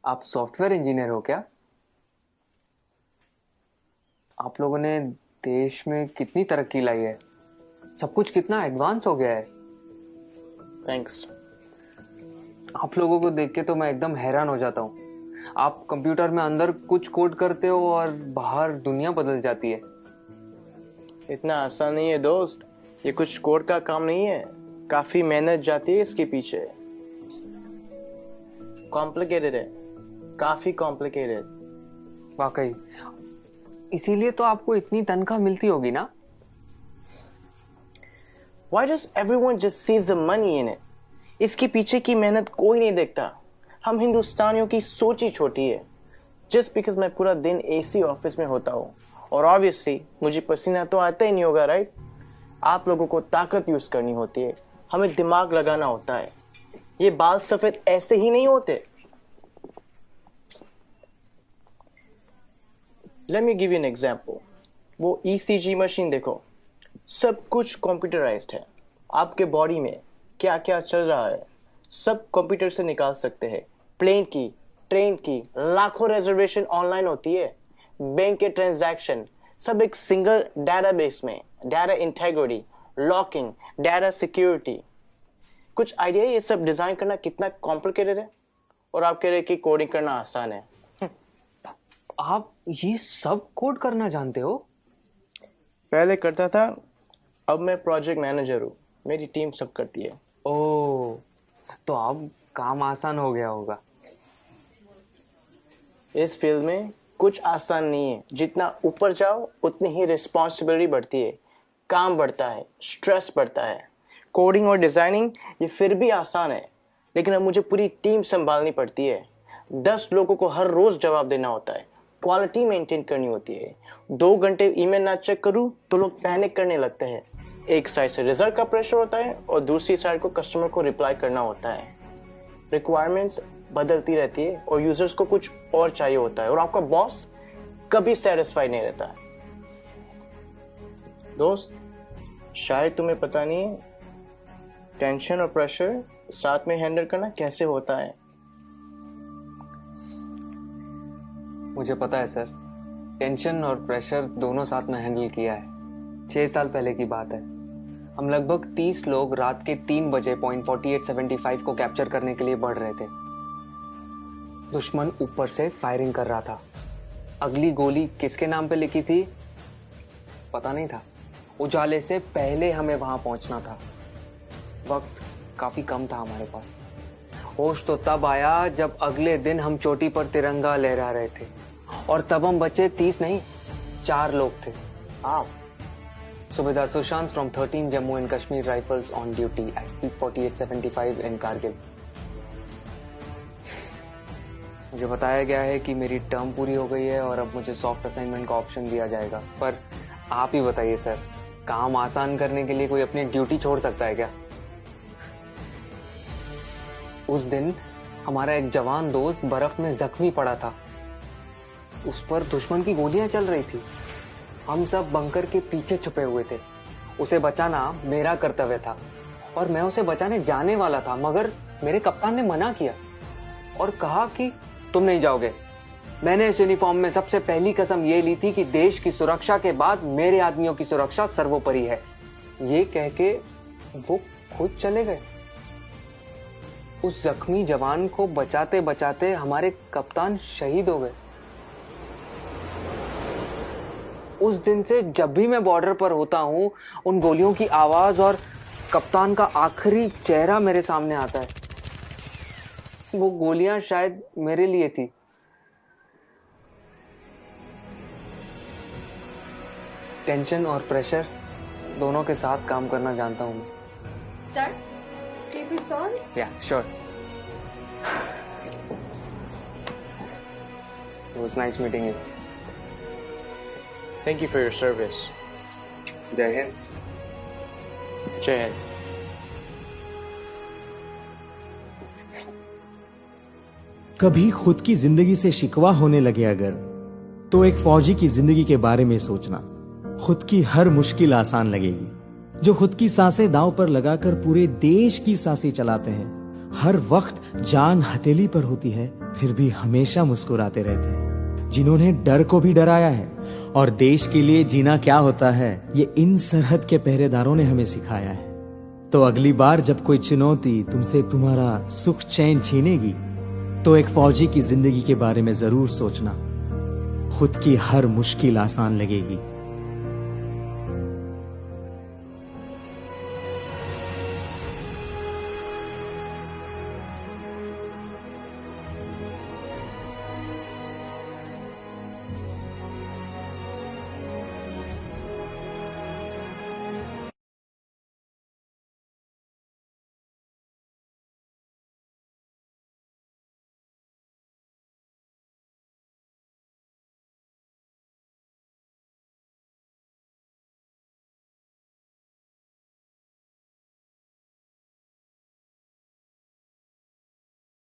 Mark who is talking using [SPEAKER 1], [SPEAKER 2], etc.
[SPEAKER 1] आप software engineer हो क्या? आप लोगों ने देश में कितनी तरक्की लाई है। सब कुछ कितना एडवांस हो गया है।
[SPEAKER 2] थैंक्स।
[SPEAKER 1] आप लोगों को देख के तो मैं एकदम हैरान हो जाता हूँ। आप कंप्यूटर में अंदर कुछ कोड करते हो और बाहर दुनिया बदल जाती है।
[SPEAKER 2] इतना आसान नहीं है दोस्त, ये कुछ कोड का काम नहीं है, काफी मेहनत जाती है इसके पीछे। कॉम्प्लिकेटेड है, काफी कॉम्प्लिकेटेड।
[SPEAKER 1] वाकई, इसीलिए तो आपको इतनी तनख्वाह मिलती होगी ना।
[SPEAKER 2] Why does everyone just sees the money in it? इसके पीछे की मेहनत कोई नहीं देखता। हम हिंदुस्तानियों की सोच ही छोटी है। Just because मैं पूरा दिन एसी ऑफिस में होता हूँ और ऑब्वियसली मुझे पसीना तो आता ही नहीं होगा, राइट? आप लोगों को ताकत यूज करनी होती है, हमें दिमाग लगाना होता है। ये बाल सफेद ऐसे ही नहीं होते। Let me give you an example. वो ECG मशीन देखो, सब कुछ कंप्यूटराइज्ड है। आपके बॉडी में क्या क्या चल रहा है सब कंप्यूटर से निकाल सकते हैं। प्लेन की, ट्रेन की, लाखों रिजर्वेशन ऑनलाइन होती है। बैंक के ट्रांजैक्शन सब एक सिंगल डेटाबेस में। Data integrity, locking, data security. कुछ आइडिया ये सब डिजाइन करना कितना कॉम्प्लिकेटेड है? और आप कह रहे कि कोडिंग करना आसान है।
[SPEAKER 1] आप ये सब कोड करना जानते हो?
[SPEAKER 2] पहले करता था, अब मैं प्रोजेक्ट मैनेजर हूँ, मेरी टीम सब करती है।
[SPEAKER 1] ओह, तो अब काम आसान हो गया होगा।
[SPEAKER 2] इस फील्ड में कुछ आसान नहीं है। जितना ऊपर जाओ उतनी ही रिस्पॉन्सिबिलिटी बढ़ती है, काम बढ़ता है, स्ट्रेस बढ़ता है। कोडिंग और डिजाइनिंग ये फिर भी आसान है, लेकिन अब मुझे पूरी टीम संभालनी पड़ती है। 10 लोगों को हर रोज जवाब देना होता है, क्वालिटी मेंटेन करनी होती है। 2 घंटे ईमेल ना चेक करूं तो लोग पैनिक करने लगते हैं। एक साइड से रिजल्ट का प्रेशर होता है और दूसरी साइड को कस्टमर को रिप्लाई करना होता है। रिक्वायरमेंट्स बदलती रहती है और यूजर्स को कुछ और चाहिए होता है, और आपका बॉस कभी सेटिस्फाई नहीं रहता है। दोस्त, शायद तुम्हें पता नहीं है टेंशन और प्रेशर साथ में हैंडल करना कैसे होता है।
[SPEAKER 1] मुझे पता है सर, टेंशन और प्रेशर दोनों साथ में हैंडल किया है। 6 साल पहले की बात है। हम लगभग 30 लोग रात के 3 बजे पॉइंट 4875 को कैप्चर करने के लिए बढ़ रहे थे। दुश्मन ऊपर से फायरिंग कर रहा था। अगली गोली किसके नाम पे लिखी थी पता नहीं था। उजाले से पहले हमें वहां पहुंचना था। वक्त काफी कम था हमारे पास। होश तो तब आया जब अगले दिन हम चोटी पर तिरंगा लहरा रहे थे, और तब हम बचे 30 नहीं, 4 लोग थे। आप Subedar Sushant from 13 Jammu and Kashmir Rifles on duty at peak 4875 in Kargil. मुझे बताया गया है कि मेरी टर्म पूरी हो गई है और अब मुझे सॉफ्ट असाइनमेंट का ऑप्शन दिया जाएगा। पर आप ही बताइए सर, काम आसान करने के लिए कोई अपनी ड्यूटी छोड़ सकता है क्या? उस दिन हमारा एक जवान दोस्त बर्फ में जख्मी पड़ा था। उस पर दुश्मन की गोलियां चल रही थी। हम सब बंकर के पीछे छुपे हुए थे। उसे बचाना मेरा कर्तव्य था और मैं उसे बचाने जाने वाला था, मगर मेरे कप्तान ने मना किया और कहा कि तुम नहीं जाओगे। मैंने इस यूनिफॉर्म में सबसे पहली कसम ये ली थी कि देश की सुरक्षा के बाद मेरे आदमियों की सुरक्षा सर्वोपरि है। ये कह के वो खुद चले गए। उस जख्मी जवान को बचाते बचाते हमारे कप्तान शहीद हो गए। उस दिन से जब भी मैं बॉर्डर पर होता हूं, उन गोलियों की आवाज और कप्तान का आखिरी चेहरा मेरे सामने आता है। वो गोलियां शायद मेरे लिए थी। टेंशन और प्रेशर दोनों के साथ काम करना जानता हूं मैं।
[SPEAKER 3] Sir, please on?
[SPEAKER 1] Yeah, sure. It was nice meeting you.
[SPEAKER 2] Thank you for your service.
[SPEAKER 1] जय हिंद।
[SPEAKER 2] जय हिंद।
[SPEAKER 4] कभी खुद की जिंदगी से शिकवा होने लगे अगर, तो एक फौजी की जिंदगी के बारे में सोचना। खुद की हर मुश्किल आसान लगेगी। जो खुद की सांसें दांव पर लगाकर पूरे देश की सांसें चलाते हैं, हर वक्त जान हथेली पर होती है, फिर भी हमेशा मुस्कुराते रहते हैं, जिन्होंने डर को भी डराया है और देश के लिए जीना क्या होता है ये इन सरहद के पहरेदारों ने हमें सिखाया है। तो अगली बार जब कोई चुनौती तुमसे तुम्हारा सुख चैन छीनेगी, तो एक फौजी की जिंदगी के बारे में जरूर सोचना। खुद की हर मुश्किल आसान लगेगी।